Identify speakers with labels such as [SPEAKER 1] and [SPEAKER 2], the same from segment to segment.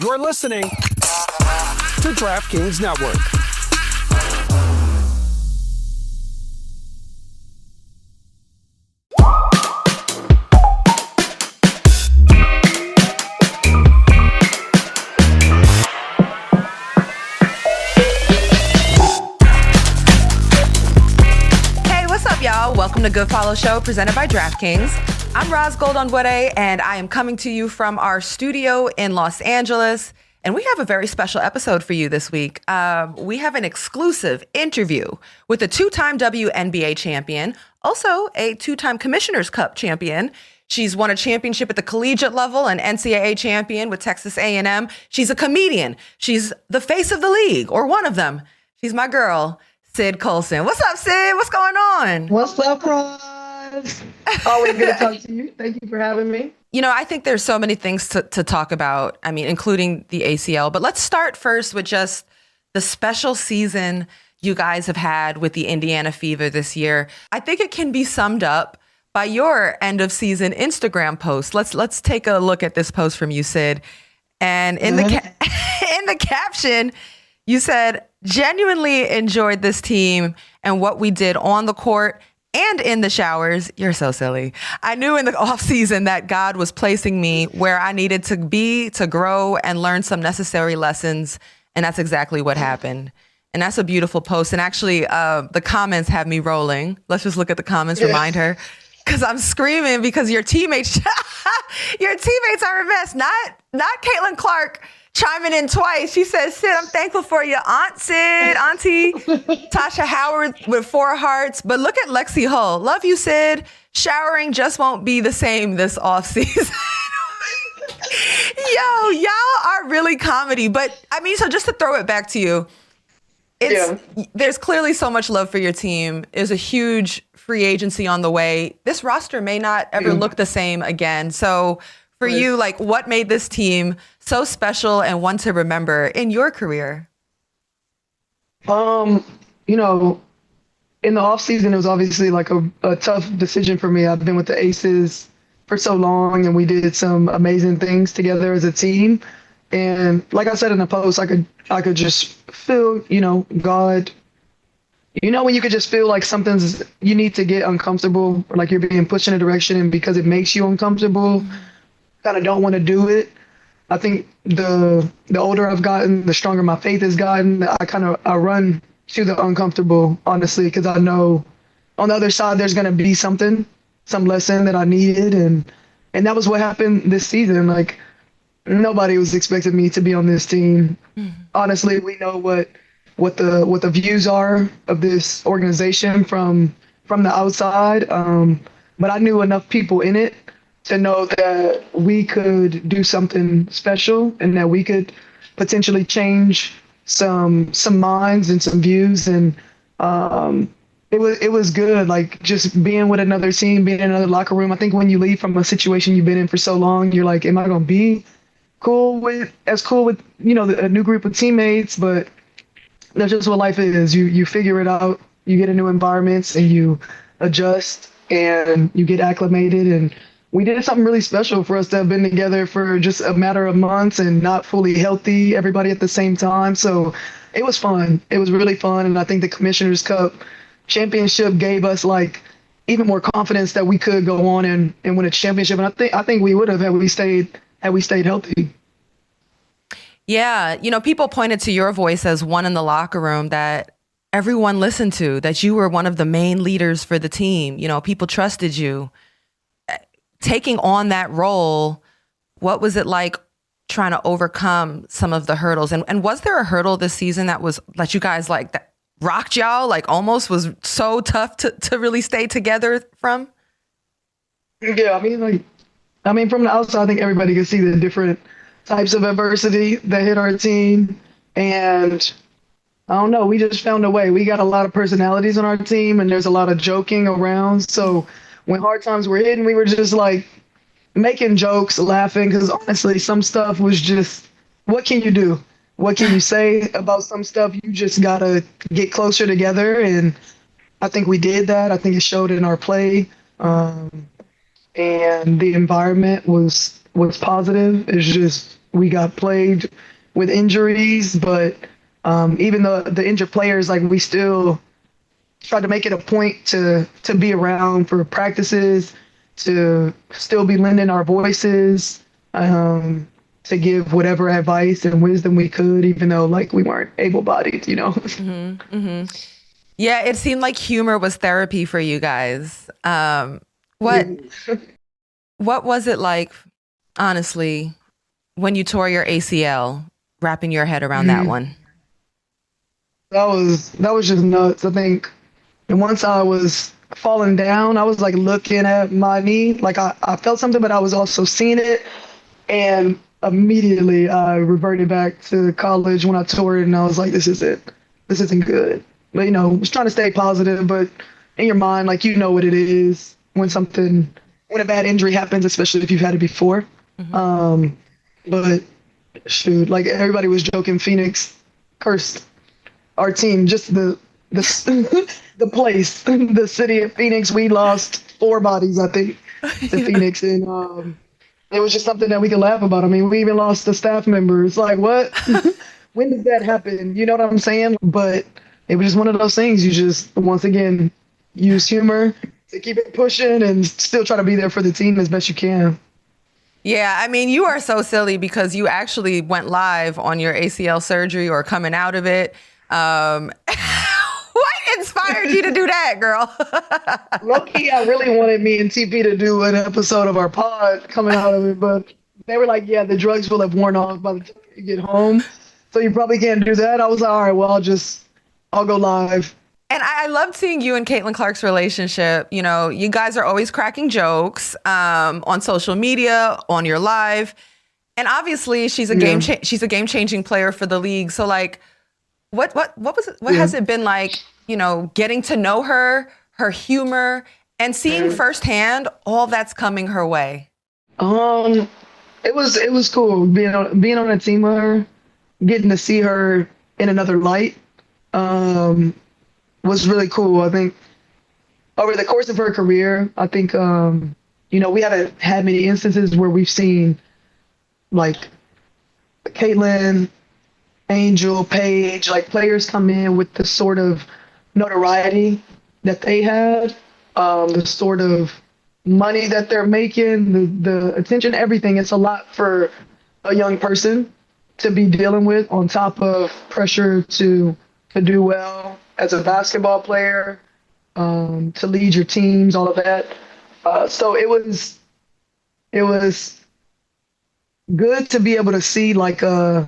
[SPEAKER 1] You're listening to DraftKings Network.
[SPEAKER 2] Hey, what's up, y'all? Welcome to Good Follow Show presented by DraftKings. I'm Roz Goldonwere, and I am coming to you from our studio in Los Angeles. And we have a very special episode for you this week. We have an exclusive interview with a two-time WNBA champion, also a two-time Commissioner's Cup champion. She's won a championship at the collegiate level, an NCAA champion with Texas A&M. She's a comedian. She's the face of the league, or one of them. She's my girl, Sydney Colson. What's up, Sid? What's going on?
[SPEAKER 3] What's up, Roz? Always good to talk to you. Thank you for having me.
[SPEAKER 2] You know, I think there's so many things to talk about, I mean, including the ACL. But let's start first with just the special season you guys have had with the Indiana Fever this year. I think it can be summed up by your end of season Instagram post. Let's take a look at this post from you, Sid. And in in the caption, you said, genuinely enjoyed this team and what we did on the court and in the showers. You're so silly. I knew in the off season that God was placing me where I needed to be to grow and learn some necessary lessons. And that's exactly what happened. And that's a beautiful post. And actually, the comments have me rolling. Let's just look at the comments, remind her. Because I'm screaming because your teammates, your teammates are a mess. Not Caitlin Clark chiming in twice. She says, Sid, I'm thankful for you, Auntie Tasha Howard with 4 hearts. But look at Lexi Hull. Love you, Sid. Showering just won't be the same this off season. Yo, y'all are really comedy. But I mean, so just to throw it back to you, there's clearly so much love for your team. There's a huge free agency on the way. This roster may not ever look the same again. So for you, like, what made this team so special and one to remember in your career?
[SPEAKER 3] You know, in the off season, it was obviously like a tough decision for me. I've been with the Aces for so long, and we did some amazing things together as a team. And like I said in the post, I could just feel, you know, God. You know, when you could just feel like you need to get uncomfortable, or like you're being pushed in a direction, and because it makes you uncomfortable, kind of don't want to do it. I think the older I've gotten, the stronger my faith has gotten. I run to the uncomfortable, honestly, because I know on the other side there's going to be some lesson that I needed, and that was what happened this season. Like, nobody was expecting me to be on this team. Honestly, we know what the views are of this organization from the outside, but I knew enough people in it to know that we could do something special and that we could potentially change some minds and some views. And it was good, like, just being with another team, being in another locker room. I think when you leave from a situation you've been in for so long, you're like, am I going to be cool with, you know, a new group of teammates? But that's just what life is. You figure it out. You get into environments and you adjust and you get acclimated. And we did something really special for us to have been together for just a matter of months and not fully healthy, everybody at the same time. So it was fun. It was really fun. And I think the Commissioner's Cup championship gave us, like, even more confidence that we could go on and win a championship. And I think we would have had we stayed healthy.
[SPEAKER 2] Yeah, you know, people pointed to your voice as one in the locker room that everyone listened to, that you were one of the main leaders for the team. You know, people trusted you. Taking on that role, what was it like trying to overcome some of the hurdles? And was there a hurdle this season that you guys, like, that rocked y'all, like, almost was so tough to really stay together from?
[SPEAKER 3] Yeah, I mean, from the outside, I think everybody can see the different types of adversity that hit our team. And I don't know, we just found a way. We got a lot of personalities on our team, and there's a lot of joking around. So when hard times were hitting, we were just, like, making jokes, laughing, because honestly, some stuff was just, what can you do? What can you say about some stuff? You just got to get closer together. And I think we did that. I think it showed in our play. And the environment was positive. It's just, we got plagued with injuries, but even though the injured players, like we still tried to make it a point to be around for practices, to still be lending our voices, to give whatever advice and wisdom we could, even though like we weren't able-bodied, you know.
[SPEAKER 2] Yeah, it seemed like humor was therapy for you guys. What was it like, honestly, when you tore your ACL, wrapping your head around that one?
[SPEAKER 3] That was just nuts. I think, and once I was falling down, I was like looking at my knee, like I felt something, but I was also seeing it, and immediately I reverted back to college when I tore it, and I was like, this is it. This isn't good. But, you know, just trying to stay positive, but in your mind, like, you know what it is when a bad injury happens, especially if you've had it before. But shoot, like everybody was joking, Phoenix cursed our team, just the the place, the city of Phoenix. We lost 4 bodies, I think, to Phoenix, and it was just something that we could laugh about. I mean, we even lost a staff member. It's like, what? When does that happen? You know what I'm saying? But it was just one of those things. You just, once again, use humor to keep it pushing and still try to be there for the team as best you can.
[SPEAKER 2] Yeah, I mean, you are so silly because you actually went live on your ACL surgery or coming out of it. What inspired you to do that, girl?
[SPEAKER 3] Low-key, I really wanted me and TP to do an episode of our pod coming out of it, but they were like, yeah, the drugs will have worn off by the time you get home, so you probably can't do that. I was like, all right, well, I'll go live.
[SPEAKER 2] And I loved seeing you and Caitlin Clark's relationship. You know, you guys are always cracking jokes on social media, on your live. And obviously she's a she's a game-changing player for the league. So like, what was it? What has it been like, you know, getting to know her humor, and seeing firsthand all that's coming her way?
[SPEAKER 3] It was cool being on a team with her, getting to see her in another light. Was really cool. I think over the course of her career, I think, you know, we haven't had many instances where we've seen like Caitlin, Angel, Paige, like players come in with the sort of notoriety that they had, the sort of money that they're making, the attention, everything. It's a lot for a young person to be dealing with, on top of pressure to do well as a basketball player, to lead your teams, all of that. So it was good to be able to see like a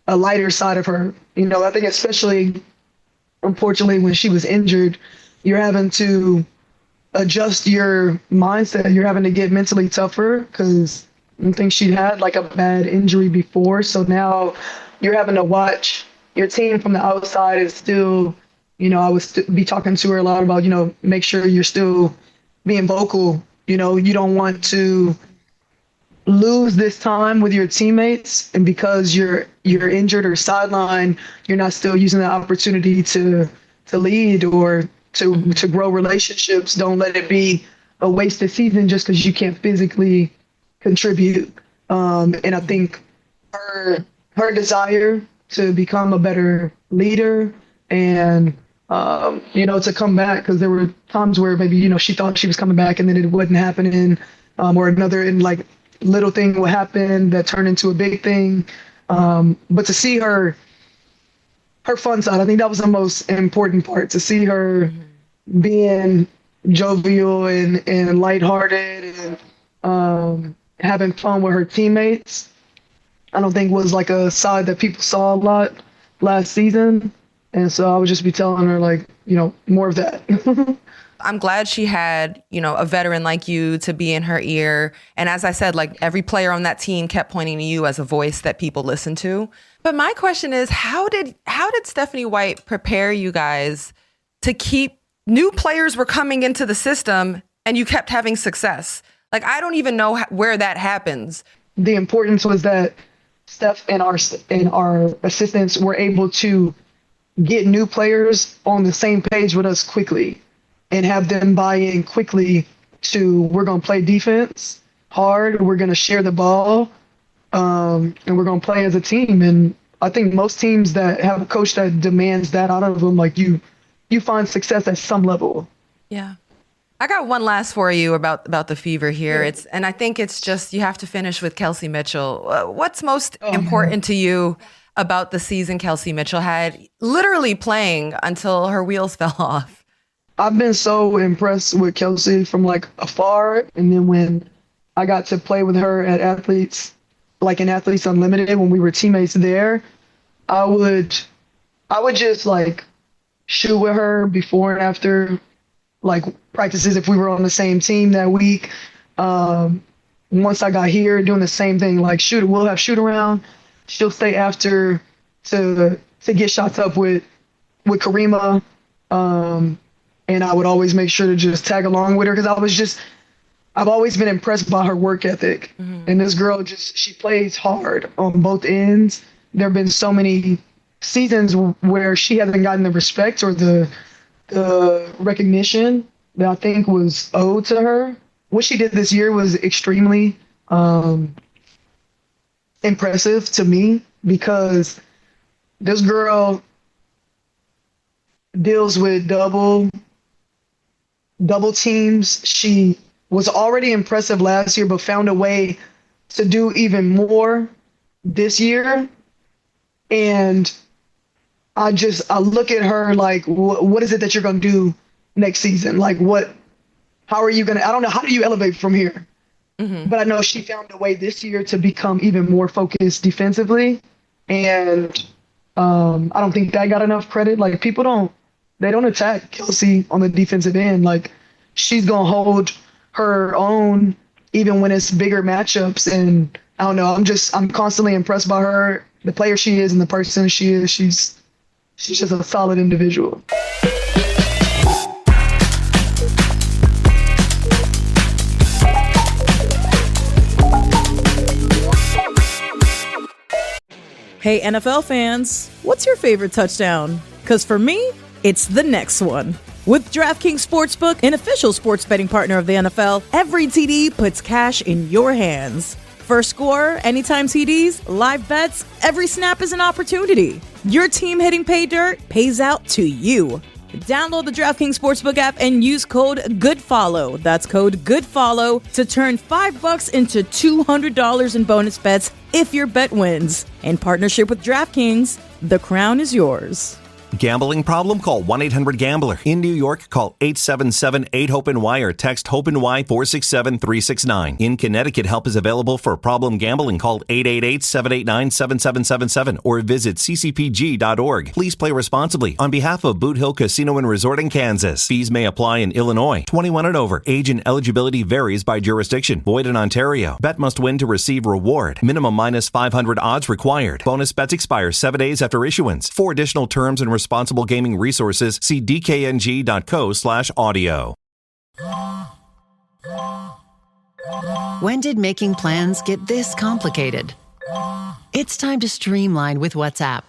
[SPEAKER 3] lighter side of her. You know, I think especially, unfortunately, when she was injured, you're having to adjust your mindset. You're having to get mentally tougher because I think she had like a bad injury before. So now you're having to watch your team from the outside is still, you know, I would be talking to her a lot about, you know, make sure you're still being vocal. You know, you don't want to lose this time with your teammates, and because you're injured or sidelined, you're not still using the opportunity to lead or to grow relationships. Don't let it be a wasted season just because you can't physically contribute. And I think her desire to become a better leader and you know, to come back, because there were times where maybe, you know, she thought she was coming back and then it wasn't happening, or another and like little thing would happen that turned into a big thing. But to see her fun side, I think that was the most important part, to see her being jovial and lighthearted and having fun with her teammates. I don't think was like a side that people saw a lot last season. And so I would just be telling her, like, you know, more of that.
[SPEAKER 2] I'm glad she had, you know, a veteran like you to be in her ear. And as I said, like every player on that team kept pointing to you as a voice that people listen to. But my question is, how did Stephanie White prepare you guys to keep new players were coming into the system and you kept having success? Like, I don't even know where that happens.
[SPEAKER 3] The importance was that Steph and our assistants were able to get new players on the same page with us quickly and have them buy in quickly to, we're going to play defense hard, we're going to share the ball, and we're going to play as a team. And I think most teams that have a coach that demands that out of them, like you find success at some level.
[SPEAKER 2] Yeah. I got one last for you about the Fever here. And I think it's just, you have to finish with Kelsey Mitchell. What's most important to you about the season Kelsey Mitchell had, literally playing until her wheels fell off?
[SPEAKER 3] I've been so impressed with Kelsey from like afar. And then when I got to play with her at Athletes, like in Athletes Unlimited, when we were teammates there, I would just like shoot with her before and after like practices if we were on the same team that week. Once I got here, doing the same thing, like we'll have shoot around. She'll stay after to get shots up with Karima. And I would always make sure to just tag along with her because I've always been impressed by her work ethic. And this girl she plays hard on both ends. There have been so many seasons where she hasn't gotten the respect or the recognition that I think was owed to her. What she did this year was extremely impressive to me because this girl deals with double teams. She was already impressive last year, but found a way to do even more this year. And I look at her like, what is it that you're going to do next season? Like how are you going to, I don't know, how do you elevate from here? But I know she found a way this year to become even more focused defensively. And I don't think that got enough credit. Like they don't attack Kelsey on the defensive end. Like she's going to hold her own even when it's bigger matchups. And I don't know, I'm constantly impressed by her, the player she is and the person she is. She's just a solid individual.
[SPEAKER 4] Hey, NFL fans, what's your favorite touchdown? Because for me, it's the next one. With DraftKings Sportsbook, an official sports betting partner of the NFL, every TD puts cash in your hands. First score, anytime TDs, live bets, every snap is an opportunity. Your team hitting pay dirt pays out to you. Download the DraftKings Sportsbook app and use code GOODFOLLOW. That's code GOODFOLLOW to turn $5 into $200 in bonus bets if your bet wins. In partnership with DraftKings, the crown is yours.
[SPEAKER 5] Gambling problem? Call 1-800-GAMBLER. In New York, call 877-8-HOPE-NY or text HOPE-NY 467-369. In Connecticut, help is available for problem gambling. Call 888-789-7777 or visit ccpg.org. Please play responsibly. On behalf of Boot Hill Casino and Resort in Kansas, fees may apply in Illinois. 21 and over. Age and eligibility varies by jurisdiction. Void in Ontario. Bet must win to receive reward. Minimum minus 500 odds required. Bonus bets expire 7 days after issuance. For additional terms and responsible gaming resources, see dkng.co/audio.
[SPEAKER 6] When did making plans get this complicated? It's time to streamline with WhatsApp,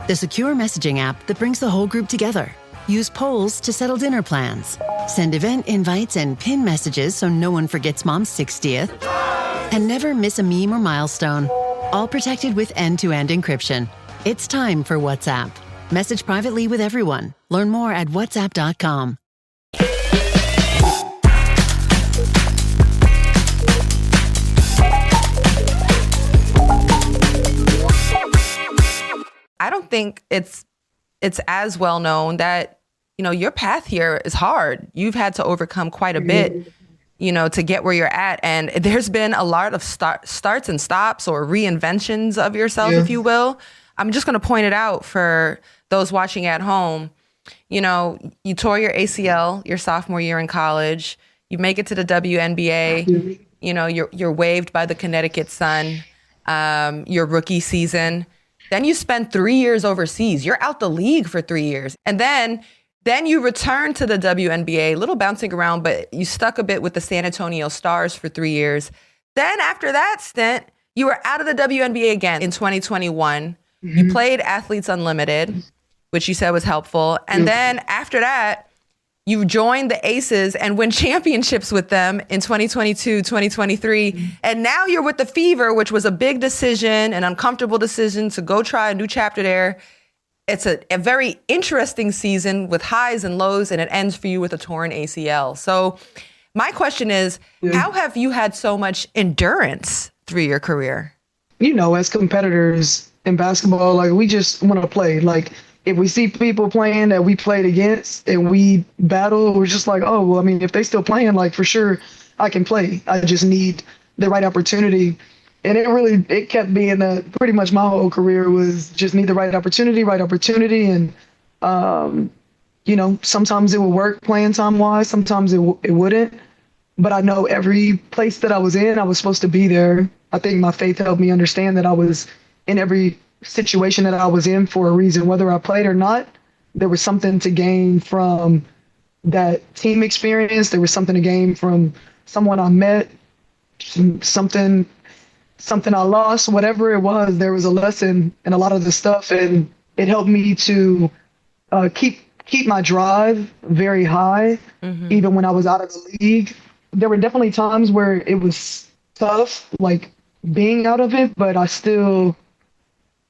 [SPEAKER 6] the secure messaging app that brings the whole group together. Use polls to settle dinner plans. Send event invites and pin messages so no one forgets Mom's 60th. And never miss a meme or milestone. All protected with end-to-end encryption. It's time for WhatsApp. Message privately with everyone. Learn more at whatsapp.com.
[SPEAKER 2] I don't think it's as well known that, your path here is hard. You've had to overcome quite a bit, to get where you're at. And there's been a lot of starts and stops or reinventions of yourself, if you will. I'm just going to point it out for those watching at home. You tore your ACL your sophomore year in college. You make it to the WNBA. You're waived by the Connecticut Sun your rookie season. Then you spend 3 years overseas. You're out the league for 3 years. And then you return to the WNBA, little bouncing around, but you stuck a bit with the San Antonio Stars for 3 years. Then after that stint, you were out of the WNBA again in 2021. You played Athletes Unlimited, which you said was helpful. And then after that, You joined the Aces and win championships with them in 2022, 2023. And now you're with the Fever, which was a big decision, an uncomfortable decision to go try a new chapter there. It's a very interesting season with highs and lows, and it ends for you with a torn ACL. So my question is, how have you had so much endurance through your career?
[SPEAKER 3] You know, as competitors in basketball, like, we just want to play. Like, if we see people playing that we played against and we battle, we're just like, oh, well, I mean, if they still playing, like, for sure, I can play. I just need the right opportunity. And it kept being pretty much my whole career was just need the right opportunity. And, you know, sometimes it would work playing time-wise, sometimes it wouldn't. But I know every place that I was in, I was supposed to be there. I think my faith helped me understand that I was in every situation that I was in for a reason, whether I played or not. There was something to gain from that team experience. There was something to gain from someone I met, something I lost, whatever it was. There was a lesson in a lot of the stuff, and it helped me to keep my drive very high, even when I was out of the league. There were definitely times where it was tough, like being out of it, but I still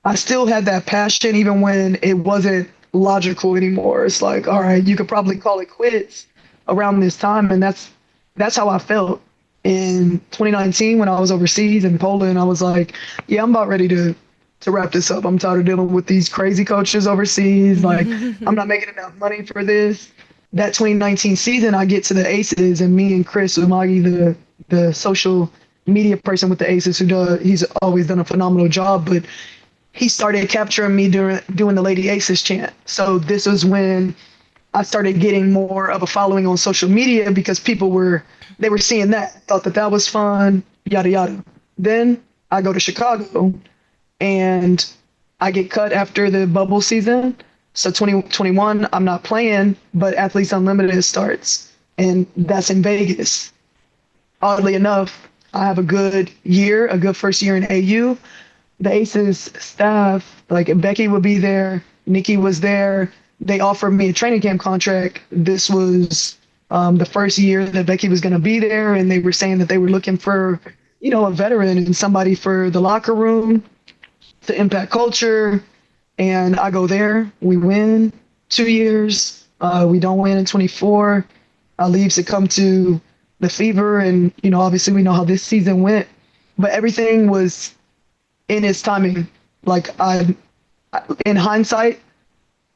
[SPEAKER 3] had that passion even when it wasn't logical anymore. It's like, all right, you could probably call it quits around this time. And that's how I felt in 2019 when I was overseas in Poland. I was like, yeah, I'm about ready to wrap this up. I'm tired of dealing with these crazy coaches overseas. Like, I'm not making enough money for this. That 2019 season, I get to the Aces, and me and Chris Umagi, the social media person with the Aces, he's always done a phenomenal job, but he started capturing me doing the Lady Aces chant. So this was when I started getting more of a following on social media because people were seeing that, thought that was fun, yada, yada. Then I go to Chicago and I get cut after the bubble season. So 2021, I'm not playing, but Athletes Unlimited starts, and that's in Vegas. Oddly enough, I have a good first year in AU. The Aces staff, like Becky would be there, Nikki was there. They offered me a training camp contract. This was the first year that Becky was going to be there, and they were saying that they were looking for, you know, a veteran and somebody for the locker room to impact culture. And I go there. We win 2 years. We don't win in 24. I leave to come to the Fever, and, you know, obviously we know how this season went, but everything was in its timing. Like, in hindsight,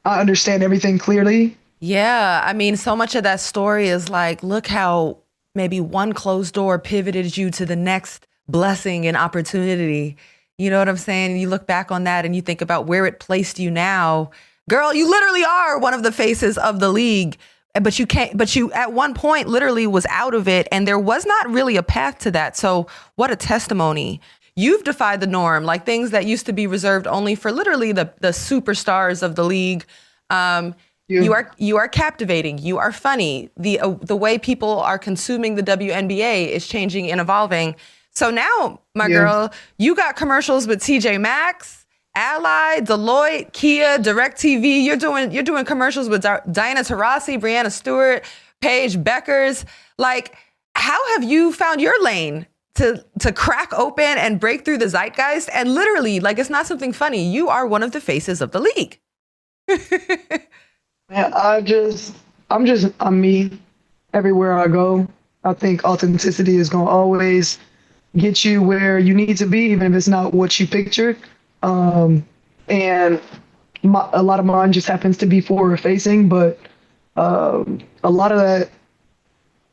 [SPEAKER 3] I understand everything clearly.
[SPEAKER 2] Yeah. I mean, so much of that story is like, look how maybe one closed door pivoted you to the next blessing and opportunity. You know what I'm saying? You look back on that and you think about where it placed you now. Girl, you literally are one of the faces of the league, but you at one point literally was out of it, and there was not really a path to that. So what a testimony. You've defied the norm, like things that used to be reserved only for literally the superstars of the league. You are captivating. You are funny. The way people are consuming the WNBA is changing and evolving. So now, my girl, you got commercials with TJ Maxx, Ally, Deloitte, Kia, DirecTV. You're doing commercials with Diana Taurasi, Brianna Stewart, Paige Beckers. Like, how have you found your lane to crack open and break through the zeitgeist? And literally, like, it's not something funny. You are one of the faces of the league.
[SPEAKER 3] Man, I'm me everywhere I go. I think authenticity is going to always get you where you need to be, even if it's not what you pictured. And a lot of mine just happens to be forward facing, but a lot of that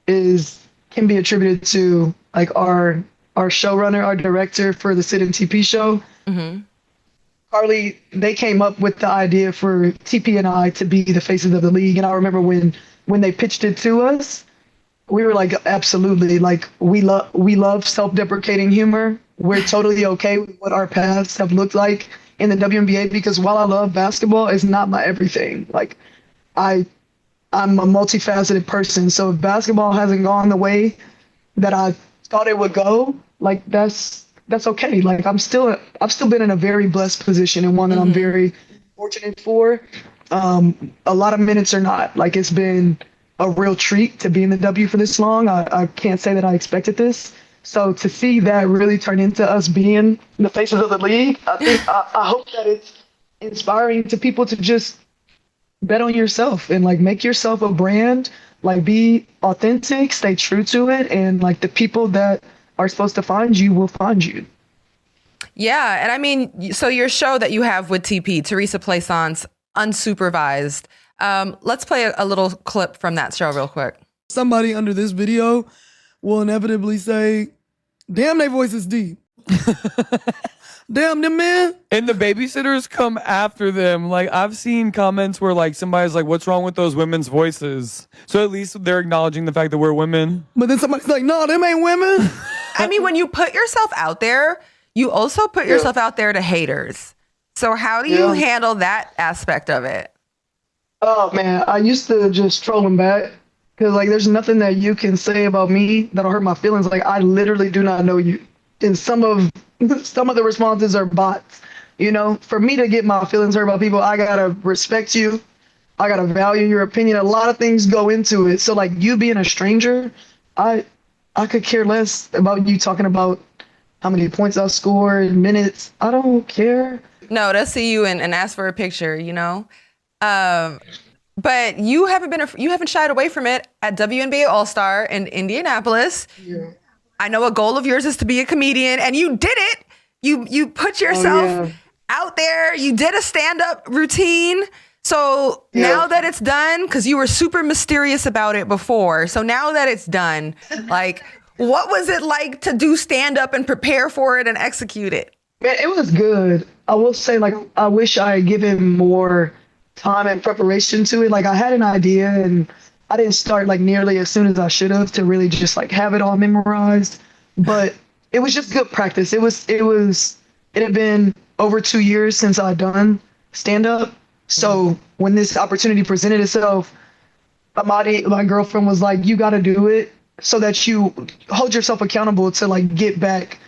[SPEAKER 3] can be attributed to, like, our showrunner, our director for the Sid and TP show. Mm-hmm. Carly, they came up with the idea for TP and I to be the faces of the league. And I remember when they pitched it to us, we were like, absolutely. Like, we love self-deprecating humor. We're totally okay with what our paths have looked like in the WNBA, because while I love basketball, it's not my everything. Like, I'm a multifaceted person. So if basketball hasn't gone the way that I thought it would go, like, that's okay. Like, I've still been in a very blessed position, and one that I'm very fortunate for. A lot of minutes are not. Like, it's been a real treat to be in the W for this long. I can't say that I expected this. So to see that really turn into us being the faces of the league, I hope that it's inspiring to people to just bet on yourself and like make yourself a brand, like be authentic, stay true to it, and like the people that are supposed to find you will find you.
[SPEAKER 2] Yeah, and I mean, so your show that you have with TP, Teresa Plaisance, Unsupervised. Let's play a little clip from that show real quick.
[SPEAKER 7] Somebody under this video will inevitably say, damn, their voice is deep. Damn, them men.
[SPEAKER 8] And the babysitters come after them. Like, I've seen comments where, like, somebody's like, what's wrong with those women's voices? So at least they're acknowledging the fact that we're women.
[SPEAKER 7] But then somebody's like, no, them ain't women.
[SPEAKER 2] I mean, when you put yourself out there, you also put yourself out there to haters. So how do you handle that aspect of it?
[SPEAKER 3] Oh, man, I used to just troll them back. Because, like, there's nothing that you can say about me that'll hurt my feelings. Like, I literally do not know you. And some of the responses are bots. You know, for me to get my feelings hurt about people, I got to respect you. I got to value your opinion. A lot of things go into it. So, like, you being a stranger, I could care less about you talking about how many points I scored in minutes. I don't care.
[SPEAKER 2] No, they'll see you and ask for a picture, you know? But you haven't shied away from it at WNBA All-Star in Indianapolis. Yeah. I know a goal of yours is to be a comedian, and you did it. You put yourself out there. You did a stand-up routine. So now that it's done, because you were super mysterious about it before. So now that it's done, like, what was it like to do stand-up and prepare for it and execute it?
[SPEAKER 3] Man, it was good. I will say, like, I wish I had given more time and preparation to it. Like, I had an idea and I didn't start like nearly as soon as I should have to really just like have it all memorized, but it was just good practice. It had been over 2 years since I'd done stand up. So when this opportunity presented itself, Amadi, my girlfriend, was like, you got to do it so that you hold yourself accountable to like get back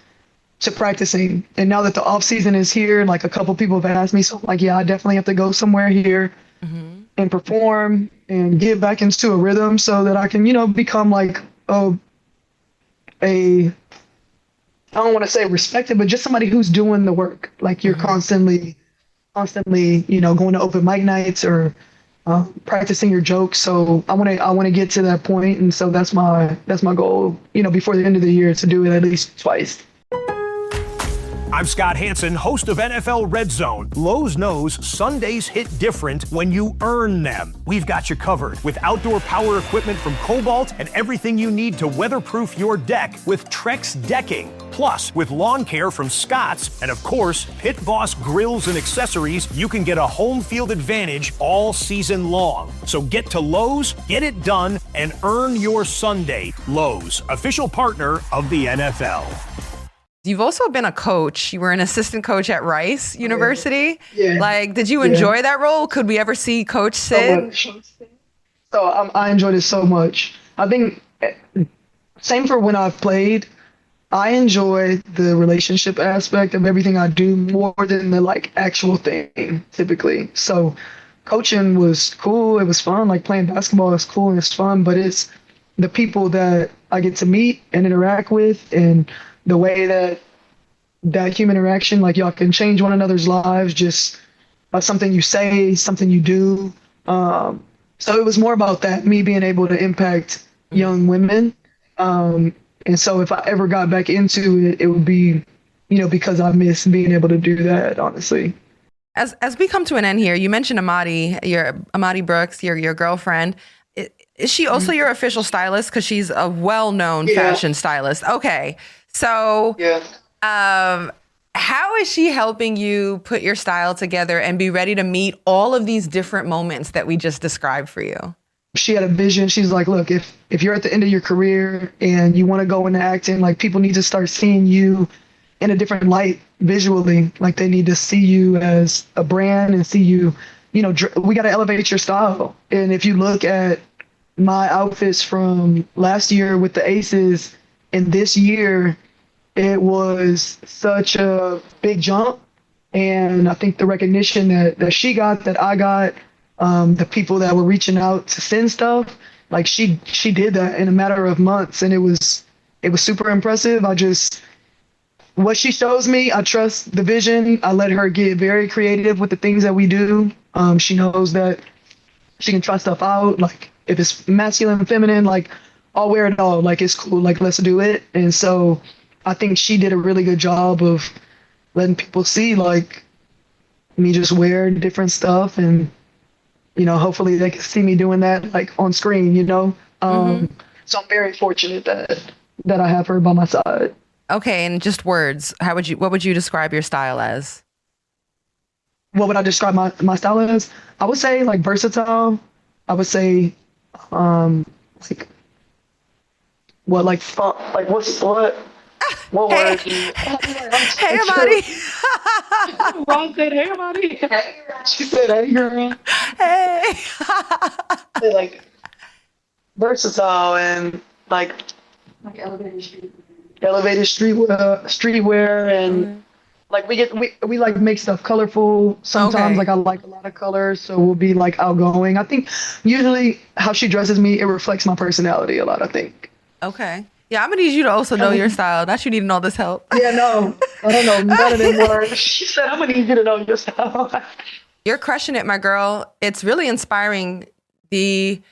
[SPEAKER 3] to practicing. And now that the off season is here, like a couple people have asked me, so I'm like, yeah, I definitely have to go somewhere here and perform and get back into a rhythm so that I can, you know, become like I don't want to say respected, but just somebody who's doing the work. Like you're constantly, you know, going to open mic nights or practicing your jokes. So I want to get to that point, and so that's my goal, you know, before the end of the year, to do it at least twice.
[SPEAKER 1] I'm Scott Hansen, host of NFL Red Zone. Lowe's knows Sundays hit different when you earn them. We've got you covered with outdoor power equipment from Cobalt and everything you need to weatherproof your deck with Trex decking. Plus, with lawn care from Scott's and, of course, Pit Boss grills and accessories, you can get a home field advantage all season long. So get to Lowe's, get it done, and earn your Sunday. Lowe's, official partner of the NFL.
[SPEAKER 2] You've also been a coach. You were an assistant coach at Rice University.
[SPEAKER 3] Yeah.
[SPEAKER 2] Like, did you enjoy that role? Could we ever see Coach Sid?
[SPEAKER 3] So I enjoyed it so much. I think same for when I've played. I enjoy the relationship aspect of everything I do more than the like actual thing typically. So coaching was cool. It was fun. Like playing basketball is cool and it's fun, but it's the people that I get to meet and interact with, and the way that human interaction, like y'all can change one another's lives just by something you say, something you do. So it was more about that, me being able to impact young women. And so if I ever got back into it, it would be, you know, because I miss being able to do that, honestly.
[SPEAKER 2] As we come to an end here, you mentioned Amadi Brooks, your girlfriend. Is she also your official stylist? Because she's a well-known fashion stylist. Okay. So how is she helping you put your style together and be ready to meet all of these different moments that we just described for you?
[SPEAKER 3] She had a vision. She's like, look, if you're at the end of your career and you want to go into acting, like people need to start seeing you in a different light visually. Like they need to see you as a brand and see you, you know, we got to elevate your style. And if you look at my outfits from last year with the Aces and this year, it was such a big jump. And I think the recognition that she got, that I got, the people that were reaching out to send stuff, Like she did that in a matter of months, and it was super impressive. What she shows me, I trust the vision. I let her get very creative with the things that we do. She knows that she can try stuff out. Like if it's masculine and feminine, like I'll wear it all. Like it's cool. Like let's do it. And so I think she did a really good job of letting people see like me just wear different stuff, and hopefully they can see me doing that like on screen. So I'm very fortunate that I have her by my side.
[SPEAKER 2] Okay, and just words. What would you describe your style as?
[SPEAKER 3] What would I describe my style as? I would say like versatile. I would say like what like fun, like what word?
[SPEAKER 2] Hey, Amadi.
[SPEAKER 3] Ron said, "Hey, Amadi." She said, "Hey, girl."
[SPEAKER 2] Hey.
[SPEAKER 3] Like versatile and like elevated streetwear, and like we like make stuff colorful sometimes.
[SPEAKER 2] Okay.
[SPEAKER 3] Like I like a lot of colors, so we'll be like outgoing. I think usually how she dresses me, it reflects my personality a lot, I think.
[SPEAKER 2] Okay. Yeah, I'm gonna need you to also know your style. Not you needing all this help.
[SPEAKER 3] Yeah, no, I don't know none of them words. She said, "I'm gonna need you to know your style."
[SPEAKER 2] You're crushing it, my girl. It's really inspiring, the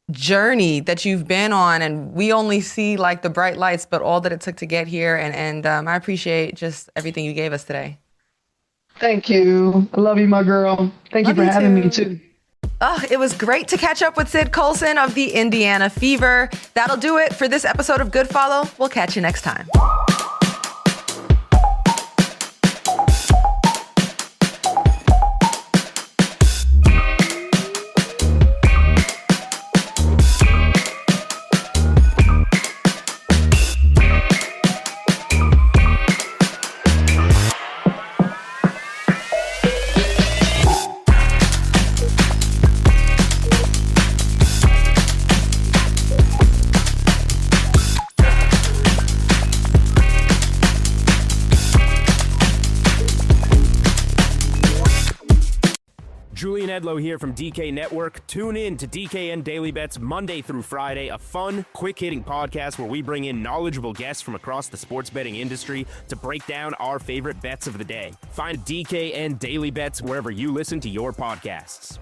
[SPEAKER 2] journey that you've been on, and we only see like the bright lights, but all that it took to get here. And I appreciate just everything you gave us today.
[SPEAKER 3] Thank you. I love you, my girl. Thank you for having me too.
[SPEAKER 2] It was great to catch up with Sid Colson of the Indiana Fever. That'll do it for this episode of Good Follow. We'll catch you next time.
[SPEAKER 9] Julian Edlow here from DK Network. Tune in to DKN Daily Bets Monday through Friday, a fun, quick-hitting podcast where we bring in knowledgeable guests from across the sports betting industry to break down our favorite bets of the day. Find DKN Daily Bets wherever you listen to your podcasts.